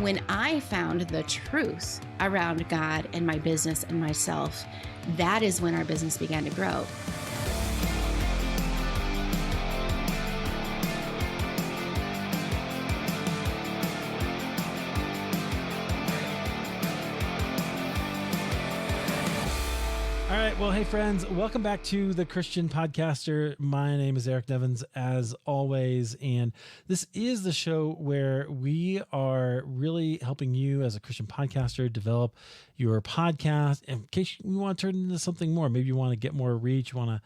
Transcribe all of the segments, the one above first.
when I found the truth around God and my business and myself, that is when our business began to grow. All right. Well, hey, friends, welcome back to The Christian Podcaster. My name is Eric Nevins, as always, and this is the show where we are really helping you as a Christian podcaster develop your podcast in case you want to turn into something more. Maybe you want to get more reach, you want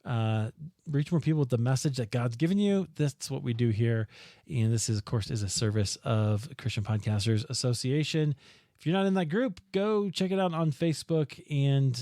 to reach more people with the message that God's given you. That's what we do here. And this is, of course, is a service of Christian Podcasters Association. If you're not in that group, go check it out on Facebook and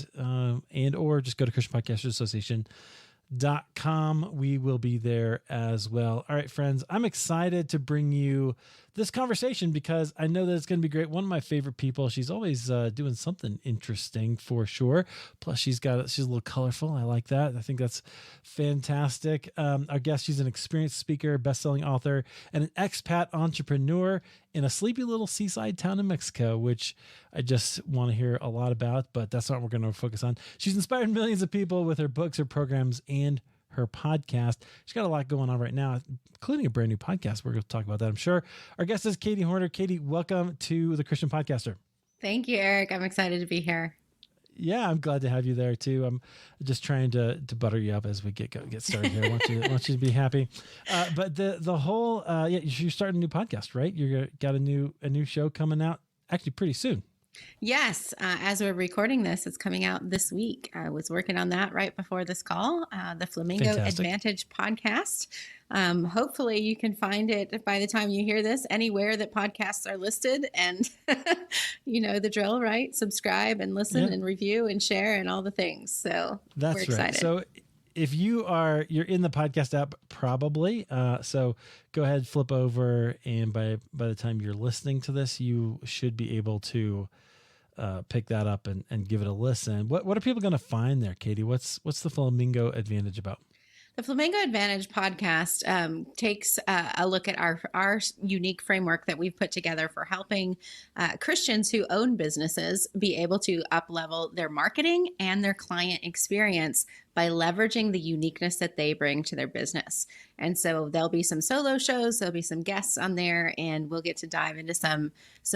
or just go to ChristianPodcastersAssociation.com. We will be there as well. All right, friends, I'm excited to bring you this conversation because I know that it's going to be great. One of my favorite people. She's always doing something interesting for sure. Plus, she's a little colorful. I like that. I think that's fantastic. Our guest, she's an experienced speaker, best-selling author, and an expat entrepreneur in a sleepy little seaside town in Mexico, which I just want to hear a lot about, but that's not what we're going to focus on. She's inspired millions of people with her books, her programs, and her podcast. She's got a lot going on right now, including a brand new podcast. We're going to talk about that, I'm sure. Our guest is Katie Hornor. Katie, welcome to The Christian Podcaster. Thank you, Eric. I'm excited to be here. Yeah, I'm glad to have you there too. I'm just trying to butter you up as we get started here. I want you to be happy. But the whole you're starting a new podcast, right? You got a new show coming out actually pretty soon. Yes. As we're recording this, it's coming out this week. I was working on that right before this call, the Flamingo Fantastic. Advantage podcast. Hopefully you can find it by the time you hear this anywhere that podcasts are listed, and you know the drill, right? Subscribe and listen and review and share and all the things. So that's we're excited. Right. So if you're in the podcast app, probably. So go ahead, flip over, and by the time you're listening to this, you should be able to pick that up and give it a listen. What are people going to find there, Katie? What's the Flamingo Advantage about? The Flamingo Advantage podcast takes a look at our unique framework that we've put together for helping Christians who own businesses be able to up-level their marketing and their client experience by leveraging the uniqueness that they bring to their business. And so there'll be some solo shows, there'll be some guests on there, and we'll get to dive into some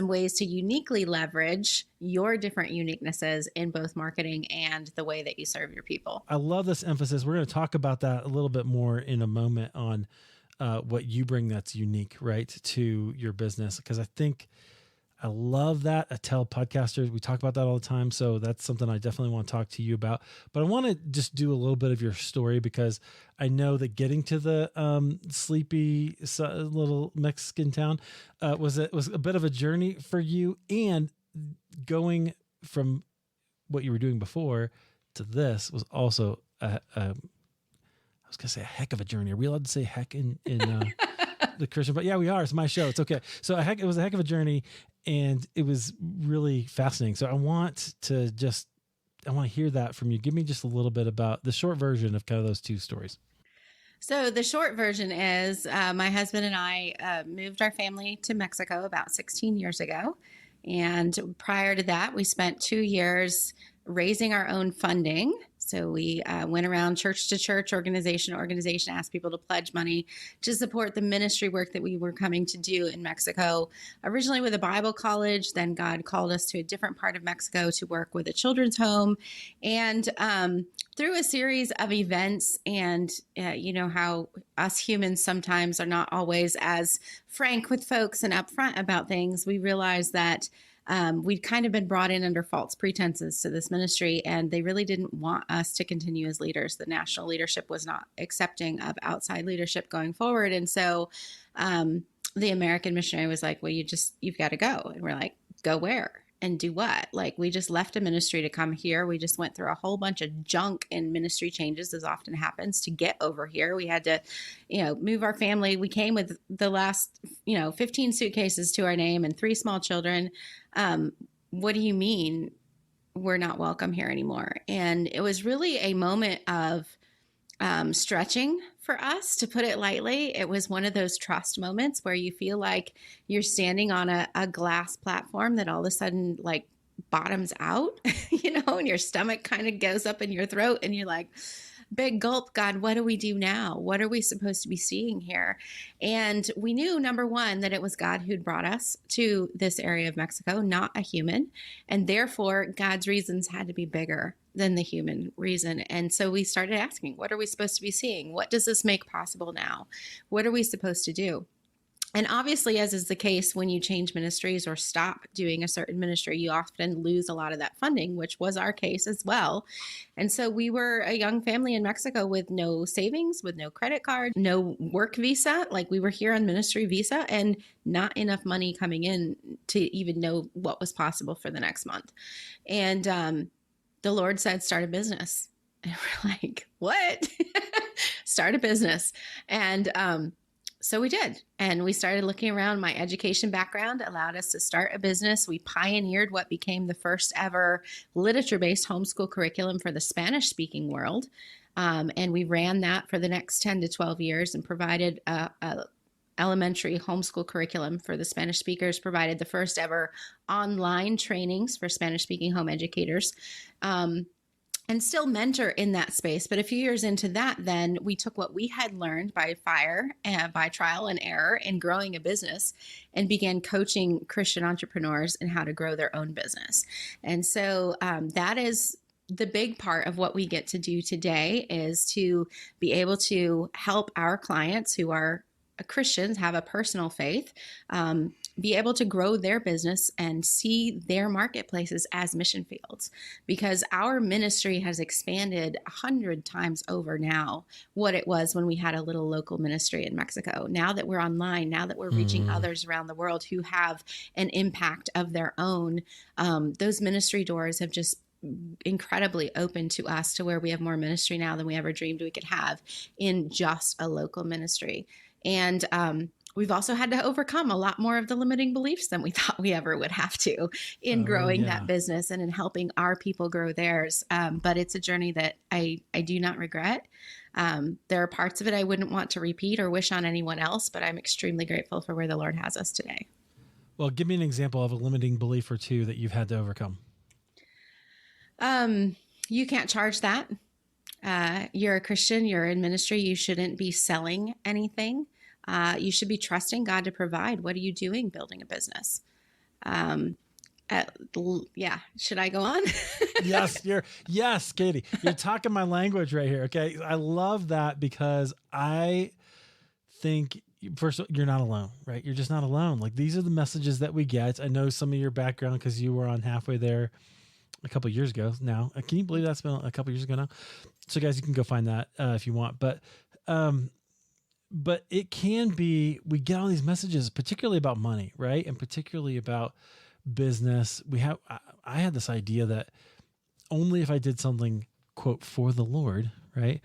ways to uniquely leverage your different uniquenesses in both marketing and the way that you serve your people. I love this emphasis. We're going to talk about that a little bit more in a moment on what you bring that's unique, right, to your business. Because I love that. I tell podcasters, we talk about that all the time. So that's something I definitely want to talk to you about. But I want to just do a little bit of your story because I know that getting to the sleepy little Mexican town was a bit of a journey for you, and going from what you were doing before to this was also I was going to say a heck of a journey. Are we allowed to say heck in the Christian? But yeah, we are. It's my show. It's okay. So it was a heck of a journey, and it was really fascinating. So I want to hear that from you. Give me just a little bit about the short version of kind of those two stories. So the short version is my husband and I moved our family to Mexico about 16 years ago. And prior to that, we spent 2 years raising our own funding. So we went around church to church, organization to organization, asked people to pledge money to support the ministry work that we were coming to do in Mexico. Originally with a Bible college, then God called us to a different part of Mexico to work with a children's home. And through a series of events, and you know how us humans sometimes are not always as frank with folks and upfront about things, we realized that we'd kind of been brought in under false pretenses to this ministry, and they really didn't want us to continue as leaders. The national leadership was not accepting of outside leadership going forward. And so the American missionary was like, well, you've got to go. And we're like, go where? And do what? Like, we just left a ministry to come here. We just went through a whole bunch of junk and ministry changes, as often happens, to get over here. We had to, move our family. We came with the last, 15 suitcases to our name and 3 small children. What do you mean we're not welcome here anymore? And it was really a moment of stretching for us, to put it lightly. It was one of those trust moments where you feel like you're standing on a glass platform that all of a sudden like bottoms out, and your stomach kind of goes up in your throat and you're like, big gulp, God, what do we do now? What are we supposed to be seeing here? And we knew, number one, that it was God who'd brought us to this area of Mexico, not a human. And therefore, God's reasons had to be bigger than the human reason. And so we started asking, what are we supposed to be seeing? What does this make possible now? What are we supposed to do? And obviously, as is the case when you change ministries or stop doing a certain ministry, you often lose a lot of that funding, which was our case as well. And so we were a young family in Mexico with no savings, with no credit card, no work visa. Like, we were here on ministry visa and not enough money coming in to even know what was possible for the next month. And the Lord said, start a business. And we're like, what? Start a business. And so we did. And we started looking around. My education background allowed us to start a business. We pioneered what became the first ever literature-based homeschool curriculum for the Spanish-speaking world. And we ran that for the next 10 to 12 years and provided a elementary homeschool curriculum for the Spanish speakers, provided the first ever online trainings for Spanish-speaking home educators. And still mentor in that space. But a few years into that, then we took what we had learned by fire and by trial and error in growing a business and began coaching Christian entrepreneurs in how to grow their own business. And so that is the big part of what we get to do today, is to be able to help our clients who are Christians, have a personal faith, be able to grow their business and see their marketplaces as mission fields, because our ministry has expanded 100 times over now what it was when we had a little local ministry in Mexico. Now that we're online, now that we're reaching others around the world who have an impact of their own, those ministry doors have just incredibly open to us, to where we have more ministry now than we ever dreamed we could have in just a local ministry. And we've also had to overcome a lot more of the limiting beliefs than we thought we ever would have to in growing that business and in helping our people grow theirs. But it's a journey that I do not regret. There are parts of it I wouldn't want to repeat or wish on anyone else, but I'm extremely grateful for where the Lord has us today. Well, give me an example of a limiting belief or two that you've had to overcome. You can't charge that. You're a Christian, you're in ministry, you shouldn't be selling anything. You should be trusting God to provide. What are you doing building a business? Should I go on? Yes, Katie, you're talking my language right here. Okay. I love that, because I think, first, you're not alone, right? You're just not alone. Like, these are the messages that we get. I know some of your background, because you were on Halfway There a couple of years ago now. Can you believe that's been a couple of years ago now? So guys, you can go find that if you want. But it can be, we get all these messages, particularly about money, right? And particularly about business. I had this idea that only if I did something, quote, for the Lord, right?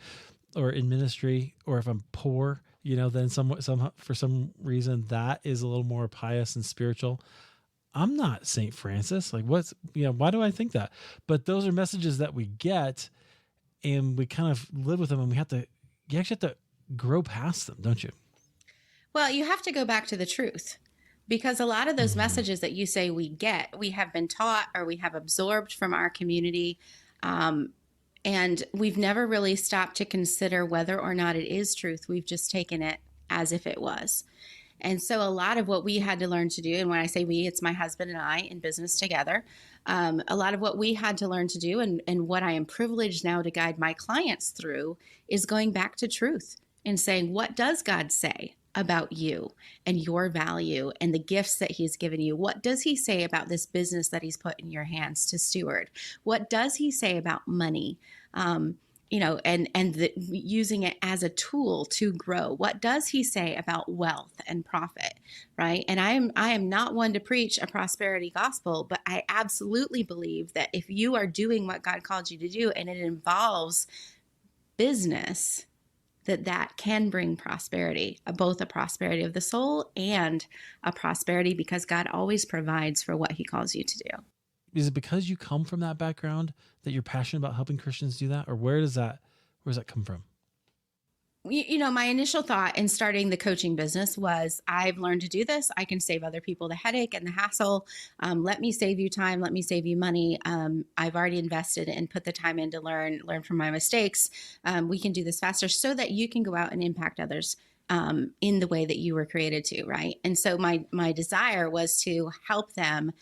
Or in ministry, or if I'm poor, then for some reason that is a little more pious and spiritual. I'm not St. Francis. Like, why do I think that? But those are messages that we get, and we kind of live with them, and you actually have to grow past them, don't you? Well, you have to go back to the truth, because a lot of those messages that you say we get, we have been taught or we have absorbed from our community. And we've never really stopped to consider whether or not it is truth. We've just taken it as if it was. And so a lot of what we had to learn to do, and when I say we, it's my husband and I in business together, a lot of what we had to learn to do, and what I am privileged now to guide my clients through, is going back to truth and saying, what does God say about you and your value and the gifts that he's given you? What does he say about this business that he's put in your hands to steward? What does he say about money? Using it as a tool to grow. What does he say about wealth and profit, right? And I am not one to preach a prosperity gospel, but I absolutely believe that if you are doing what God called you to do, and it involves business, that can bring prosperity, both a prosperity of the soul and a prosperity because God always provides for what he calls you to do. Is it because you come from that background that you're passionate about helping Christians do that? Or where does that come from? My initial thought in starting the coaching business was, I've learned to do this. I can save other people the headache and the hassle. Let me save you time. Let me save you money. I've already invested and put the time in to learn from my mistakes. We can do this faster so that you can go out and impact others in the way that you were created to, right? And so my desire was to help them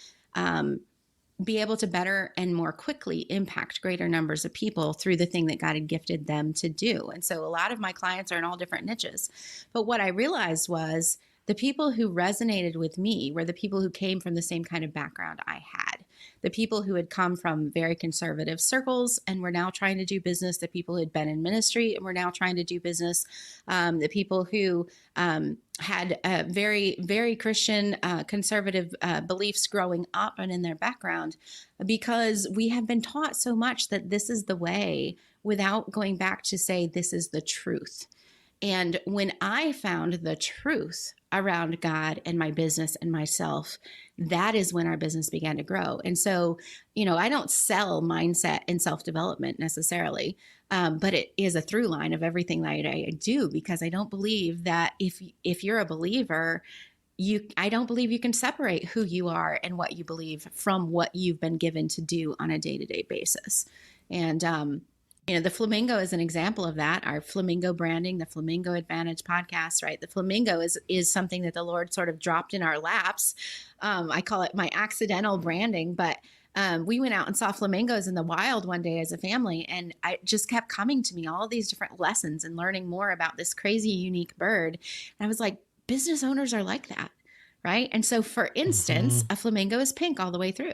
be able to better and more quickly impact greater numbers of people through the thing that God had gifted them to do. And so a lot of my clients are in all different niches. But what I realized was the people who resonated with me were the people who came from the same kind of background I had. The people who had come from very conservative circles and were now trying to do business, the people who had been in ministry and were now trying to do business, the people who had very, very Christian, conservative beliefs growing up and in their background, because we have been taught so much that this is the way without going back to say this is the truth. And when I found the truth around God and my business and myself, that is when our business began to grow. And so, I don't sell mindset and self-development necessarily, but it is a through line of everything that I do, because I don't believe that if you're a believer, I don't believe you can separate who you are and what you believe from what you've been given to do on a day-to-day basis. And, the Flamingo is an example of that. Our Flamingo branding, the Flamingo Advantage podcast, right? The Flamingo is something that the Lord sort of dropped in our laps. I call it my accidental branding, but we went out and saw flamingos in the wild one day as a family, and it just kept coming to me, all these different lessons and learning more about this crazy, unique bird. And I was like, business owners are like that, right? And so, for instance, a flamingo is pink all the way through.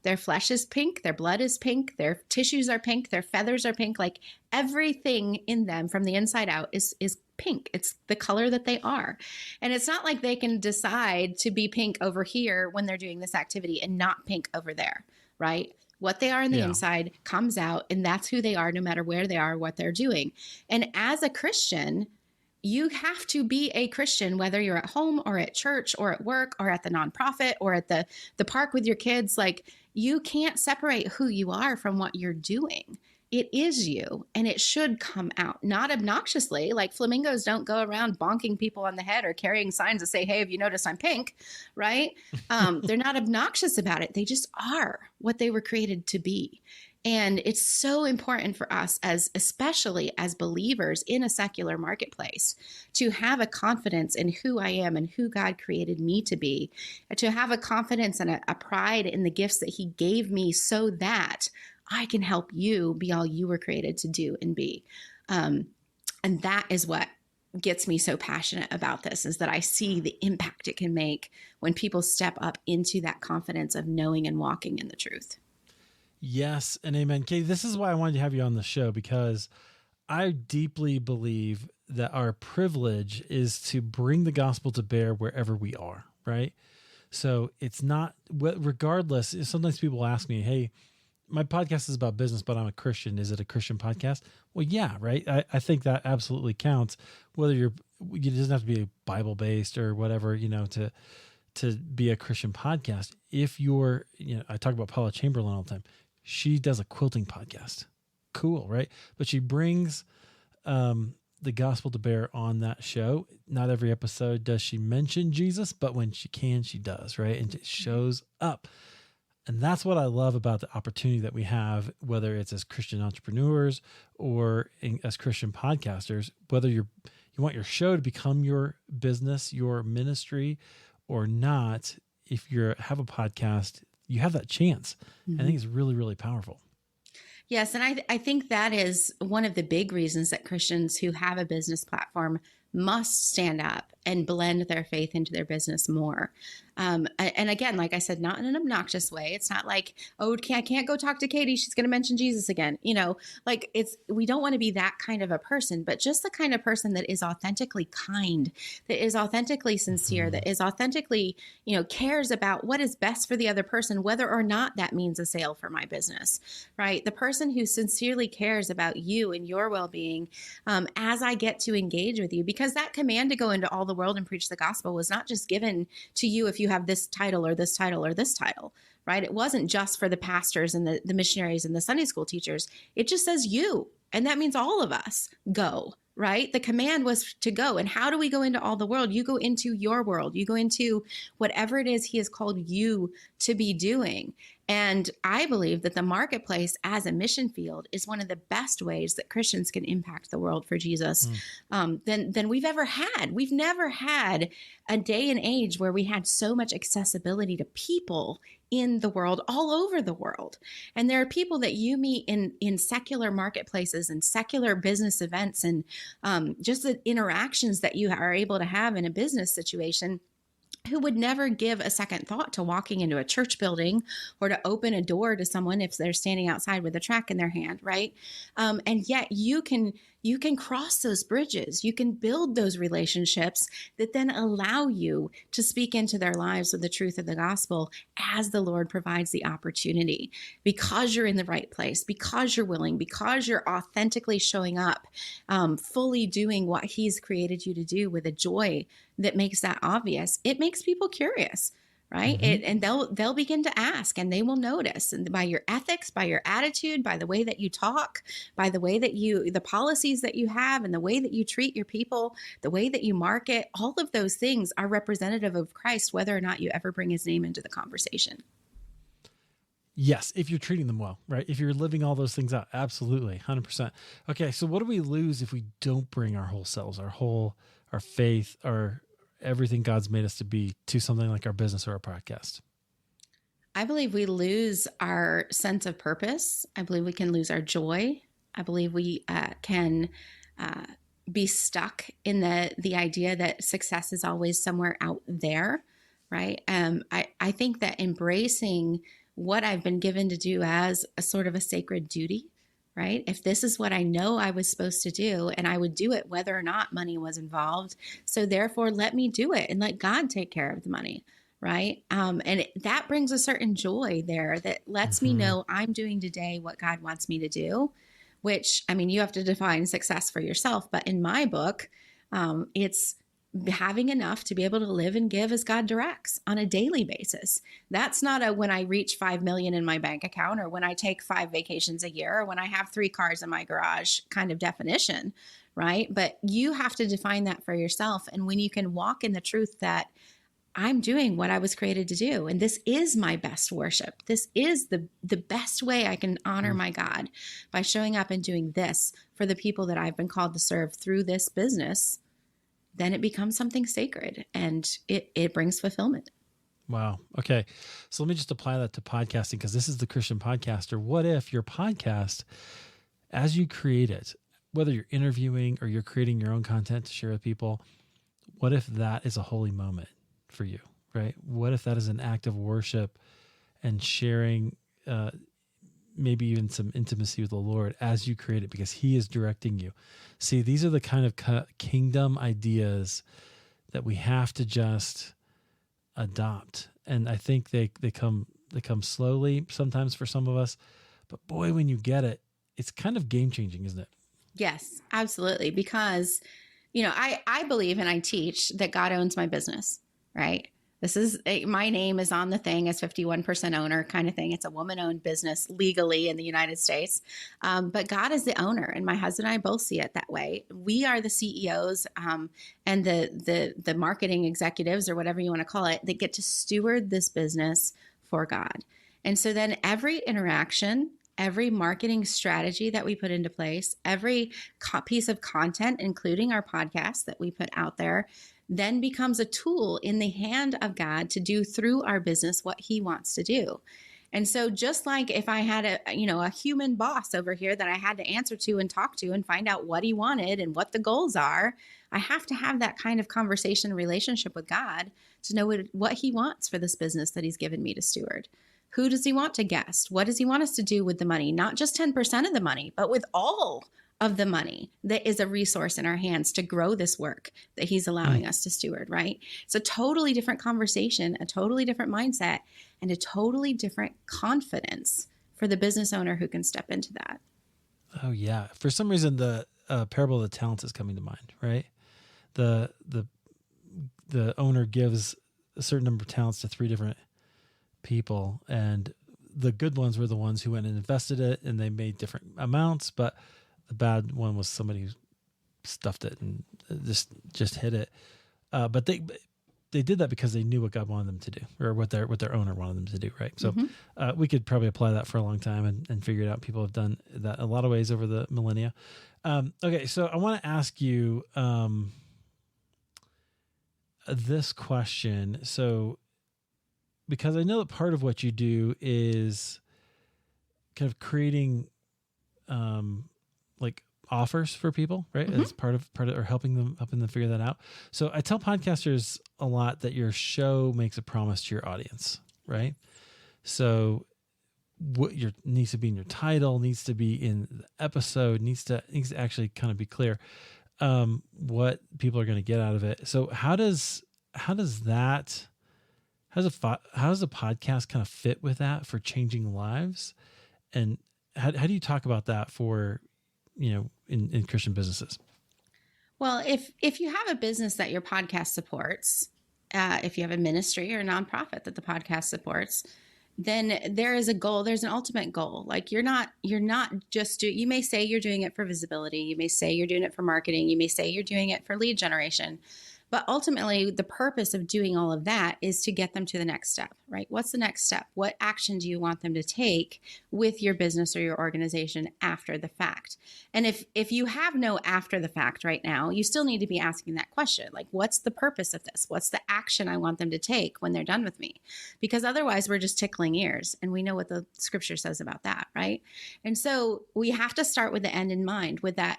Their flesh is pink, their blood is pink, their tissues are pink, their feathers are pink. Like everything in them from the inside out is pink. It's the color that they are. And it's not like they can decide to be pink over here when they're doing this activity and not pink over there, right? What they are in the inside comes out, and that's who they are no matter where they are, what they're doing. And as a Christian, you have to be a Christian, whether you're at home or at church or at work or at the nonprofit or at the park with your kids. Like, you can't separate who you are from what you're doing. It is you, and it should come out, not obnoxiously. Like, flamingos don't go around bonking people on the head or carrying signs that say, hey, have you noticed I'm pink, right? They're not obnoxious about it. They just are what they were created to be. And it's so important for us, especially as believers in a secular marketplace, to have a confidence in who I am and who God created me to be, to have a confidence and a pride in the gifts that He gave me so that I can help you be all you were created to do and be. And that is what gets me so passionate about this, is that I see the impact it can make when people step up into that confidence of knowing and walking in the truth. Yes, and amen. Katie, this is why I wanted to have you on the show, because I deeply believe that our privilege is to bring the gospel to bear wherever we are, right? So it's not, regardless, sometimes people ask me, hey, my podcast is about business, but I'm a Christian. Is it a Christian podcast? Well, yeah, right. I think that absolutely counts. Whether it doesn't have to be Bible-based or whatever, to be a Christian podcast. If you're, I talk about Paula Chamberlain all the time. She does a quilting podcast. Cool, right? But she brings the gospel to bear on that show. Not every episode does she mention Jesus, but when she can, she does, right? And it shows up. And that's what I love about the opportunity that we have, whether it's as Christian entrepreneurs or as Christian podcasters, whether you want your show to become your business, your ministry or not. If you have a podcast, you have that chance. Mm-hmm. I think it's really, really powerful. Yes. And I think that is one of the big reasons that Christians who have a business platform must stand up and blend their faith into their business more. And again, like I said, not in an obnoxious way. It's not like, oh, I can't go talk to Katie, she's going to mention Jesus again. We don't want to be that kind of a person, but just the kind of person that is authentically kind, that is authentically sincere, that is authentically, cares about what is best for the other person, whether or not that means a sale for my business, right? The person who sincerely cares about you and your well-being, as I get to engage with you, because that command to go into all the world and preach the gospel was not just given to you if you have this title or this title or this title, right? It wasn't just for the pastors and the missionaries and the Sunday school teachers. It just says you. And that means all of us go, right? The command was to go. And how do we go into all the world? You go into your world. You go into whatever it is he has called you to be doing. And I believe that the marketplace as a mission field is one of the best ways that Christians can impact the world for Jesus than we've ever had. We've never had a day and age where we had so much accessibility to people in the world, all over the world. And there are people that you meet in secular marketplaces and secular business events and just the interactions that you are able to have in a business situation who would never give a second thought to walking into a church building or to open a door to someone if they're standing outside with a tract in their hand, right? And yet you can cross those bridges. You can build those relationships that then allow you to speak into their lives with the truth of the gospel as the Lord provides the opportunity, because you're in the right place, because you're willing, because you're authentically showing up, fully doing what he's created you to do with a joy that makes that obvious. It makes people curious, right? And they'll begin to ask, and they will notice. And by your ethics, by your attitude, by the way that you talk, by the way that the policies that you have, and the way that you treat your people, the way that you market, all of those things are representative of Christ, whether or not you ever bring his name into the conversation. Yes, if you're treating them well, right? If you're living all those things out, absolutely, 100%. Okay, so what do we lose if we don't bring our whole selves, our faith, our everything God's made us to be to something like our business or our podcast? I believe we lose our sense of purpose. I believe we can lose our joy. I believe we can be stuck in the idea that success is always somewhere out there, right? I think that embracing what I've been given to do as a sort of a sacred duty, right? If this is what I know I was supposed to do, and I would do it whether or not money was involved. So therefore, let me do it and let God take care of the money, right? That brings a certain joy there that lets me know I'm doing today what God wants me to do, which, I mean, you have to define success for yourself. But in my book, it's having enough to be able to live and give as God directs on a daily basis. That's not a when I reach 5 million in my bank account, or when I take 5 vacations a year, or when I have 3 cars in my garage kind of definition, right? But you have to define that for yourself. And when you can walk in the truth that I'm doing what I was created to do, and this is my best worship. This is the best way I can honor my God, by showing up and doing this for the people that I've been called to serve through this business. Then it becomes something sacred, and it brings fulfillment. Wow. Okay. So let me just apply that to podcasting, because this is the Christian Podcaster. What if your podcast, as you create it, whether you're interviewing or you're creating your own content to share with people, what if that is a holy moment for you, right? What if that is an act of worship and sharing, maybe even some intimacy with the Lord as you create it, because he is directing you? See, these are the kind of kingdom ideas that we have to just adopt. And I think they come slowly sometimes for some of us, but boy, when you get it, it's kind of game changing, isn't it? Yes, absolutely. Because, I believe and I teach that God owns my business, right? My name is on the thing as 51% owner kind of thing. It's a woman-owned business legally in the United States. But God is the owner, and my husband and I both see it that way. We are the CEOs and the marketing executives, or whatever you want to call it, that get to steward this business for God. And so then every interaction, every marketing strategy that we put into place, every piece of content, including our podcast that we put out there, then becomes a tool in the hand of God to do through our business what he wants to do. And so just like if I had a human boss over here that I had to answer to and talk to and find out what he wanted and what the goals are, I have to have that kind of conversation relationship with God to know what he wants for this business that he's given me to steward. Who does he want to guest? What does he want us to do with the money? Not just 10% of the money, but with all of the money that is a resource in our hands to grow this work that he's allowing us to steward, right? It's a totally different conversation, a totally different mindset, and a totally different confidence for the business owner who can step into that. Oh yeah. For some reason, the parable of the talents is coming to mind, right? The owner gives a certain number of talents to 3 different people, and the good ones were the ones who went and invested it, and they made different amounts, but the bad one was somebody who stuffed it and just hit it. But they did that because they knew what God wanted them to do, or what their owner wanted them to do, right? So we could probably apply that for a long time and figure it out. People have done that a lot of ways over the millennia. Okay, so I want to ask you this question. So, because I know that part of what you do is kind of creating like offers for people, right? As part of or helping them figure that out. So I tell podcasters a lot that your show makes a promise to your audience, right? So what needs to be in your title, needs to be in the episode, needs to actually kind of be clear what people are going to get out of it. So how does a podcast kind of fit with that for changing lives? And how do you talk about that for, in Christian businesses? Well, if you have a business that your podcast supports, if you have a ministry or a nonprofit that the podcast supports, then there is a goal. There's an ultimate goal. Like you're not just you may say you're doing it for visibility. You may say you're doing it for marketing. You may say you're doing it for lead generation. But ultimately, the purpose of doing all of that is to get them to the next step, right? What's the next step? What action do you want them to take with your business or your organization after the fact? And if you have no after the fact right now, you still need to be asking that question. Like, what's the purpose of this? What's the action I want them to take when they're done with me? Because otherwise, we're just tickling ears. And we know what the scripture says about that, right? And so we have to start with the end in mind, with that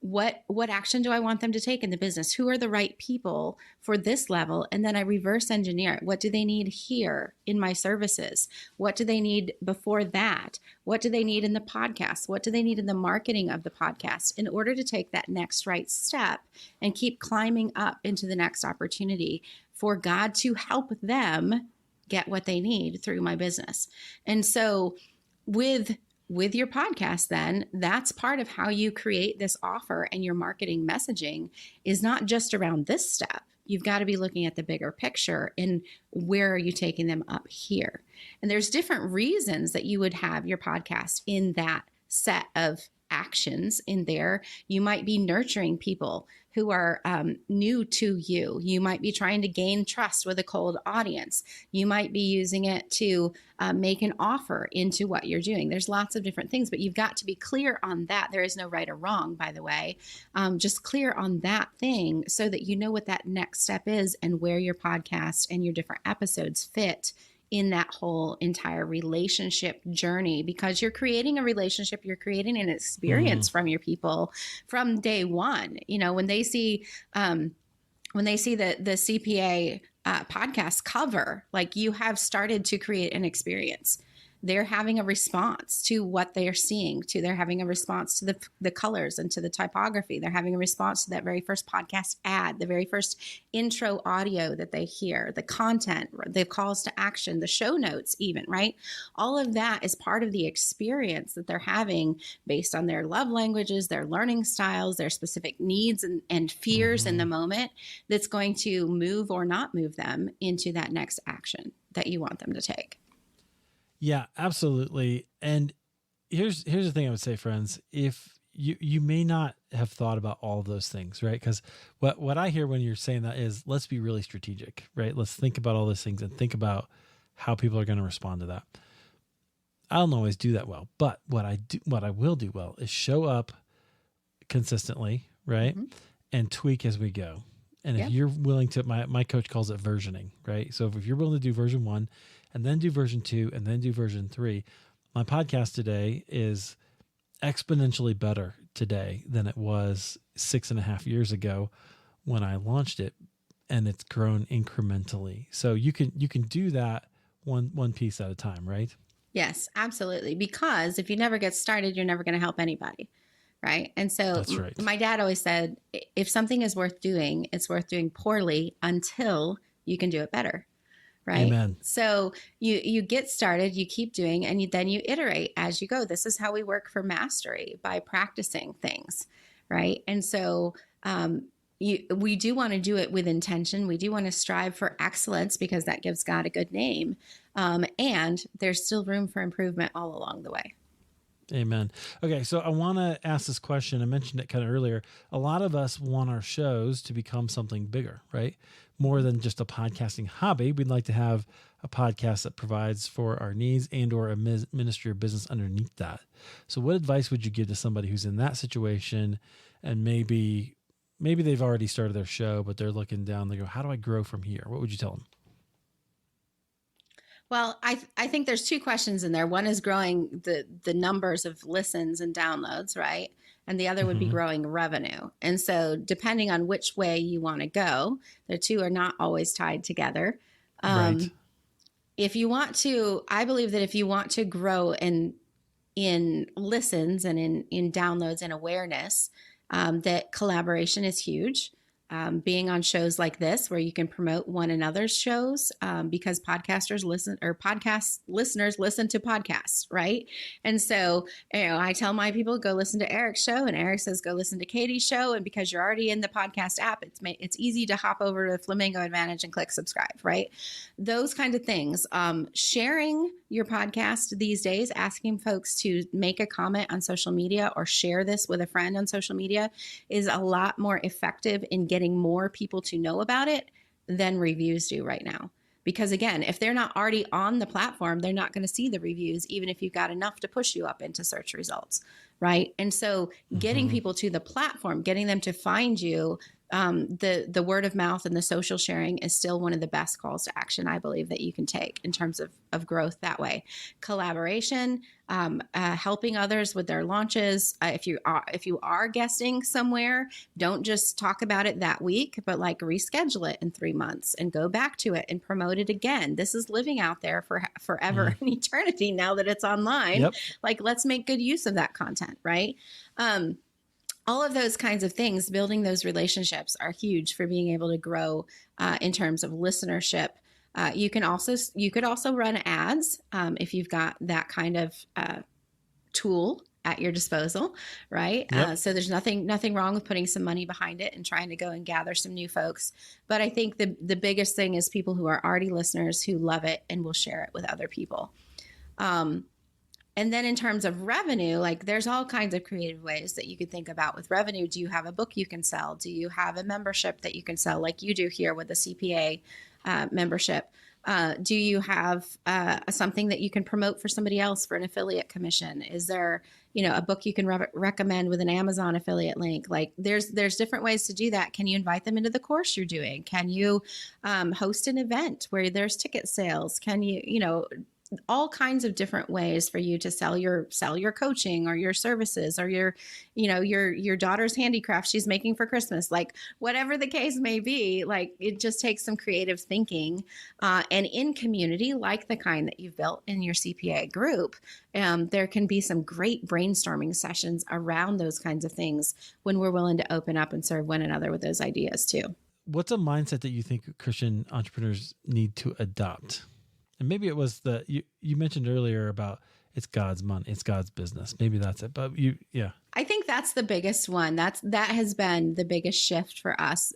what action do I want them to take in the business? Who are the right people for this level? And then I reverse engineer it. What do they need here in my services? What do they need before that? What do they need in the podcast? What do they need in the marketing of the podcast in order to take that next right step and keep climbing up into the next opportunity for God to help them get what they need through my business? And so with your podcast, then that's part of how you create this offer, and your marketing messaging is not just around this step. You've got to be looking at the bigger picture and where are you taking them up here? And there's different reasons that you would have your podcast in that set of actions in there. You might be nurturing people who are new to you. You might be trying to gain trust with a cold audience. You might be using it to make an offer into what you're doing. There's lots of different things, but you've got to be clear on that. There is no right or wrong, by the way. Just clear on that thing so that you know what that next step is and where your podcast and your different episodes fit in that whole entire relationship journey, because you're creating a relationship, you're creating an experience from your people from day one. When they see the CPA podcast cover, like, you have started to create an experience. They're having a response to what they are seeing, they're having a response to the colors and to the typography. They're having a response to that very first podcast ad, the very first intro audio that they hear, the content, the calls to action, the show notes even, right? All of that is part of the experience that they're having based on their love languages, their learning styles, their specific needs and fears in the moment, that's going to move or not move them into that next action that you want them to take. Yeah, absolutely. And here's the thing I would say, friends. If you may not have thought about all of those things, right? Because what I hear when you're saying that is, let's be really strategic, right? Let's think about all those things and think about how people are going to respond to that. I don't always do that well, but what I will do well is show up consistently, right? And tweak as we go. And if you're willing to, my coach calls it versioning, right? So if you're willing to do version 1 and then do version 2 and then do version 3, my podcast today is exponentially better today than it was 6.5 years ago when I launched it, and it's grown incrementally. So you can do that one piece at a time, right? Yes, absolutely. Because if you never get started, you're never going to help anybody. Right. And so That's right. My dad always said, if something is worth doing, it's worth doing poorly until you can do it better. Right. Amen. So you get started, you keep doing, and then you iterate as you go. This is how we work for mastery, by practicing things. Right. And so we do want to do it with intention. We do want to strive for excellence, because that gives God a good name. And there's still room for improvement all along the way. Amen. Okay, so I want to ask this question. I mentioned it kind of earlier. A lot of us want our shows to become something bigger, right? More than just a podcasting hobby. We'd like to have a podcast that provides for our needs and or a ministry or business underneath that. So what advice would you give to somebody who's in that situation and maybe they've already started their show, but they're looking down, they go, how do I grow from here? What would you tell them? Well, I think there's two questions in there. One is growing the numbers of listens and downloads, right? And the other would be growing revenue. And so depending on which way you want to go, the two are not always tied together. Right. If you want to, I believe that if you want to grow in listens and in downloads and awareness, that collaboration is huge. Being on shows like this where you can promote one another's shows, because podcast listeners listen to podcasts, right? And so, I tell my people, go listen to Eric's show, and Eric says, go listen to Katie's show. And because you're already in the podcast app, it's easy to hop over to Flamingo Advantage and click subscribe, right? Those kinds of things. Sharing your podcast these days, asking folks to make a comment on social media or share this with a friend on social media is a lot more effective in getting more people to know about it than reviews do right now. Because again, if they're not already on the platform, they're not going to see the reviews, even if you've got enough to push you up into search results, right? And so getting people to the platform, getting them to find you, the word of mouth and the social sharing is still one of the best calls to action, I believe, that you can take in terms of growth that way. Collaboration, helping others with their launches. If you are guesting somewhere, don't just talk about it that week, but like reschedule it in 3 months and go back to it and promote it again. This is living out there for forever and eternity now that it's online. Yep. Like, let's make good use of that content, right? All of those kinds of things, building those relationships are huge for being able to grow in terms of listenership. You could also run ads if you've got that kind of tool at your disposal, right? Yep. So there's nothing wrong with putting some money behind it and trying to go and gather some new folks. But I think the biggest thing is people who are already listeners who love it and will share it with other people. And then in terms of revenue, like there's all kinds of creative ways that you could think about with revenue. Do you have a book you can sell? Do you have a membership that you can sell like you do here with the CPA membership? Do you have something that you can promote for somebody else for an affiliate commission? Is there, a book you can recommend with an Amazon affiliate link? Like there's different ways to do that. Can you invite them into the course you're doing? Can you host an event where there's ticket sales? Can you, all kinds of different ways for you to sell your coaching or your services or your daughter's handicraft she's making for Christmas, like whatever the case may be. Like it just takes some creative thinking and in community, like the kind that you've built in your CPA group. There can be some great brainstorming sessions around those kinds of things when we're willing to open up and serve one another with those ideas too. What's a mindset that you think Christian entrepreneurs need to adopt? And maybe it was you mentioned earlier about it's God's money, it's God's business. Maybe that's it. But yeah. I think that's the biggest one. That has been the biggest shift for us,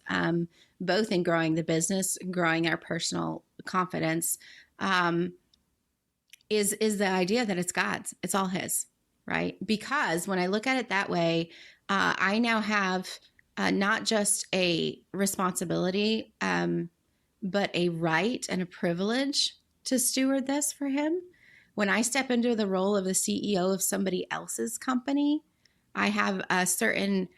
both in growing the business, growing our personal confidence, is the idea that it's God's, it's all His, right? Because when I look at it that way, I now have not just a responsibility, but a right and a privilege to steward this for Him. When I step into the role of the CEO of somebody else's company, I have certain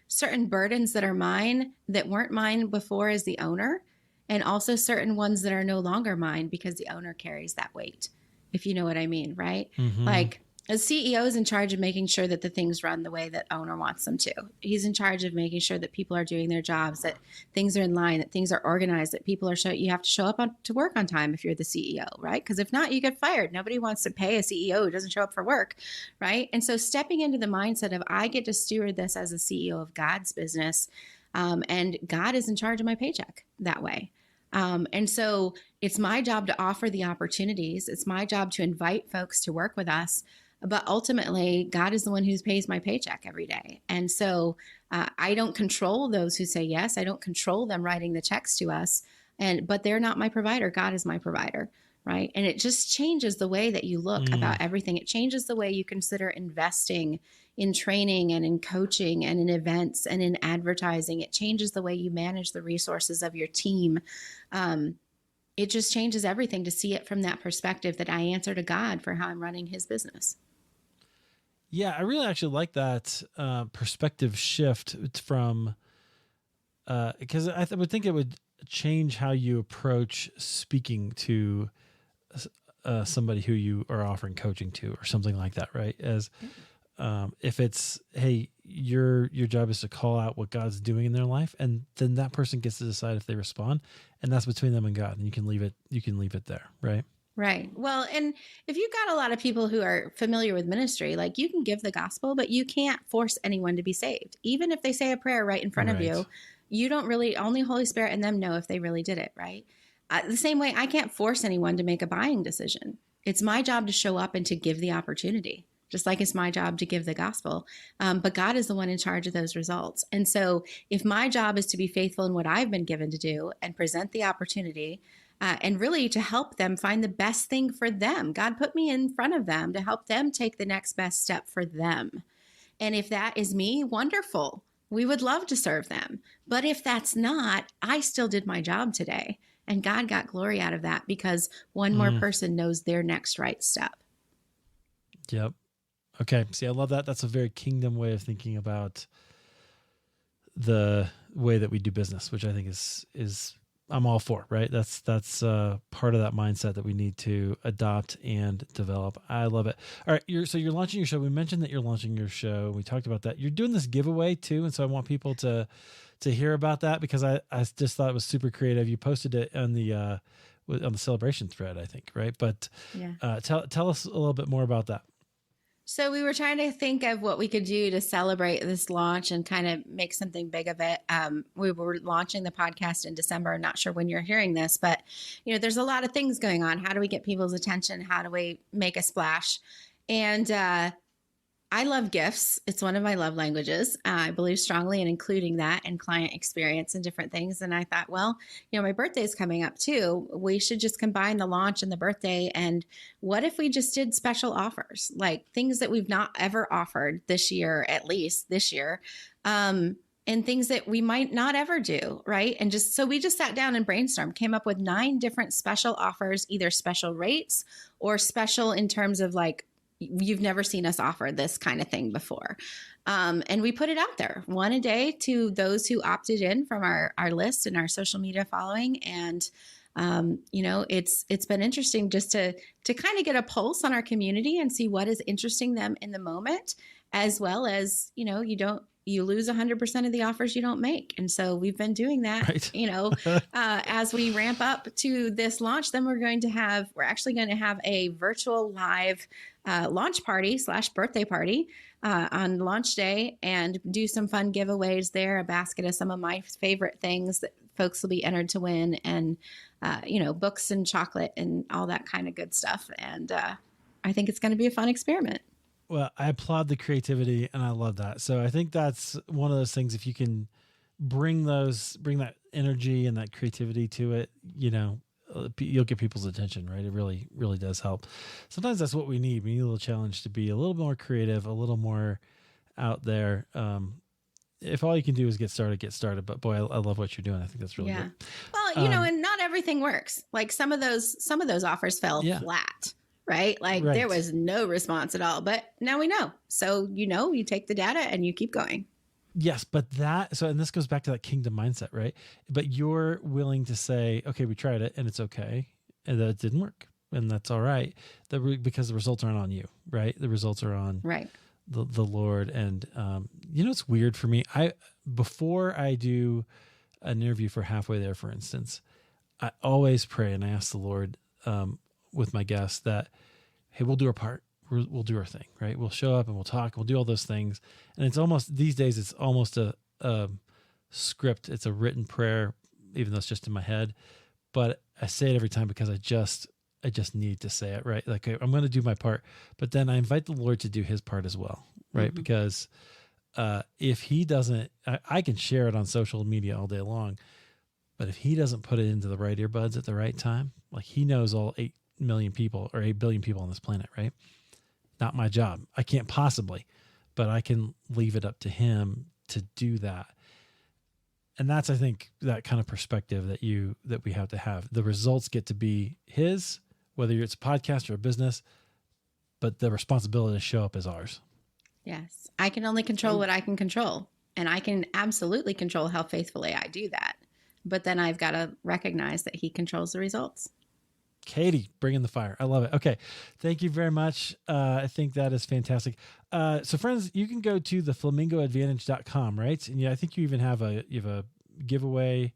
burdens that are mine that weren't mine before as the owner, and also certain ones that are no longer mine because the owner carries that weight, if you know what I mean, right? Mm-hmm. Like a CEO is in charge of making sure that the things run the way that owner wants them to. He's in charge of making sure that people are doing their jobs, that things are in line, that things are organized, that people are you have to show up to work on time if you're the CEO, right? Because if not, you get fired. Nobody wants to pay a CEO who doesn't show up for work, right? And so stepping into the mindset of I get to steward this as a CEO of God's business, and God is in charge of my paycheck that way. And so it's my job to offer the opportunities. It's my job to invite folks to work with us. But ultimately, God is the one who pays my paycheck every day. And so I don't control those who say yes. I don't control them writing the checks to us. But they're not my provider. God is my provider. right? And it just changes the way that you look Mm. about everything. It changes the way you consider investing in training and in coaching and in events and in advertising. It changes the way you manage the resources of your team. It just changes everything to see it from that perspective that I answer to God for how I'm running his business. Yeah, I really actually like that perspective shift from, because I would think it would change how you approach speaking to somebody who you are offering coaching to or something like that, right? As if it's, hey, your job is to call out what God's doing in their life, and then that person gets to decide if they respond, and that's between them and God, and you can leave it there, right? Right. Well, and if you've got a lot of people who are familiar with ministry, like you can give the gospel, but you can't force anyone to be saved. Even if they say a prayer right in front of you, you don't really, only Holy Spirit and them know if they really did it, right? The same way, I can't force anyone to make a buying decision. It's my job to show up and to give the opportunity, just like it's my job to give the gospel. But God is the one in charge of those results. And so if my job is to be faithful in what I've been given to do and present the opportunity, and really to help them find the best thing for them. God put me in front of them to help them take the next best step for them. And if that is me, wonderful. We would love to serve them. But if that's not, I still did my job today. And God got glory out of that because one more person knows their next right step. Yep. Okay. See, I love that. That's a very kingdom way of thinking about the way that we do business, which I think is I'm all for, right? That's part of that mindset that we need to adopt and develop. I love it. All right. You're launching your show. We mentioned that you're launching your show. We talked about that. You're doing this giveaway too. And so I want people to hear about that because I just thought it was super creative. You posted it on the celebration thread, I think. Right. But yeah. Tell us a little bit more about that. So we were trying to think of what we could do to celebrate this launch and kind of make something big of it. We were launching the podcast in December. I'm not sure when you're hearing this, but there's a lot of things going on. How do we get people's attention? How do we make a splash? And I love gifts. It's one of my love languages. I believe strongly in including that and client experience and different things. And I thought, well, my birthday is coming up too. We should just combine the launch and the birthday. And what if we just did special offers, like things that we've not ever offered this year, at least this year, and things that we might not ever do, right? And so we just sat down and brainstormed, came up with 9 different special offers, either special rates or special in terms of like, you've never seen us offer this kind of thing before. And we put it out there, one a day to those who opted in from our list and our social media following. And, it's been interesting just to kind of get a pulse on our community and see what is interesting them in the moment, as well as, you lose 100% of the offers you don't make. And so we've been doing that, right. As we ramp up to this launch, then we're actually going to have a virtual live launch party / birthday party on launch day and do some fun giveaways there, a basket of some of my favorite things that folks will be entered to win and, books and chocolate and all that kind of good stuff. And I think it's going to be a fun experiment. Well, I applaud the creativity and I love that. So I think that's one of those things, if you can bring that energy and that creativity to it, you'll get people's attention, right? It really, really does help. Sometimes that's what we need. We need a little challenge to be a little more creative, a little more out there. If all you can do is get started. But boy, I love what you're doing. I think that's really good. Well, and not everything works. Like some of those offers fell flat. Right? Like there was no response at all, but now we know. So, you take the data and you keep going. Yes. But and this goes back to that kingdom mindset, right? But you're willing to say, okay, we tried it and it's okay. And that it didn't work and that's all right. Because the results aren't on you, right? The results are on the Lord. And, it's weird for me. Before I do an interview for Halfway There, for instance, I always pray and I ask the Lord, with my guests that, hey, we'll do our part. We'll do our thing, right? We'll show up and we'll talk. We'll do all those things. And it's almost, these days, it's almost a script. It's a written prayer, even though it's just in my head. But I say it every time because I just need to say it, right? Like I'm going to do my part, but then I invite the Lord to do his part as well, right? Mm-hmm. Because if he doesn't, I can share it on social media all day long, but if he doesn't put it into the right earbuds at the right time, like he knows all million people or 8 billion people on this planet, right? Not my job. I can't possibly, but I can leave it up to him to do that. And that's, I think, that kind of perspective that we have to have. The results get to be his, whether it's a podcast or a business, but the responsibility to show up is ours. Yes. I can only control what I can control. And I can absolutely control how faithfully I do that. But then I've got to recognize that he controls the results. Katie, bring in the fire. I love it. Okay. Thank you very much. I think that is fantastic. So friends, you can go to theflamingoadvantage.com, right? And I think you even have a giveaway.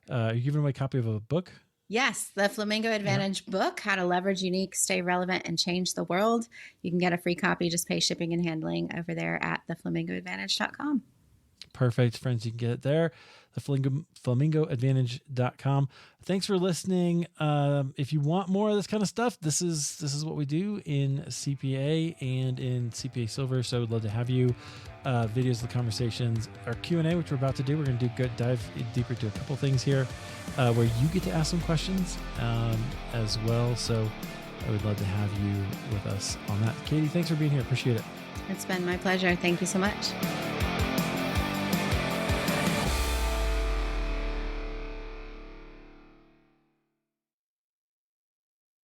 You're giving away a copy of a book. Yes. The Flamingo Advantage book, How to Leverage Unique, Stay Relevant, and Change the World. You can get a free copy. Just pay shipping and handling over there at theflamingoadvantage.com. Perfect. Friends, you can get it there. The flamingoadvantage.com. Thanks for listening. If you want more of this kind of stuff, this is what we do in CPA and in CPA Silver. So I'd love to have you. Videos of the conversations, our Q&A, which we're about to do. We're going to dive deeper into a couple things here where you get to ask some questions as well. So I would love to have you with us on that. Katie, thanks for being here. Appreciate it. It's been my pleasure. Thank you so much.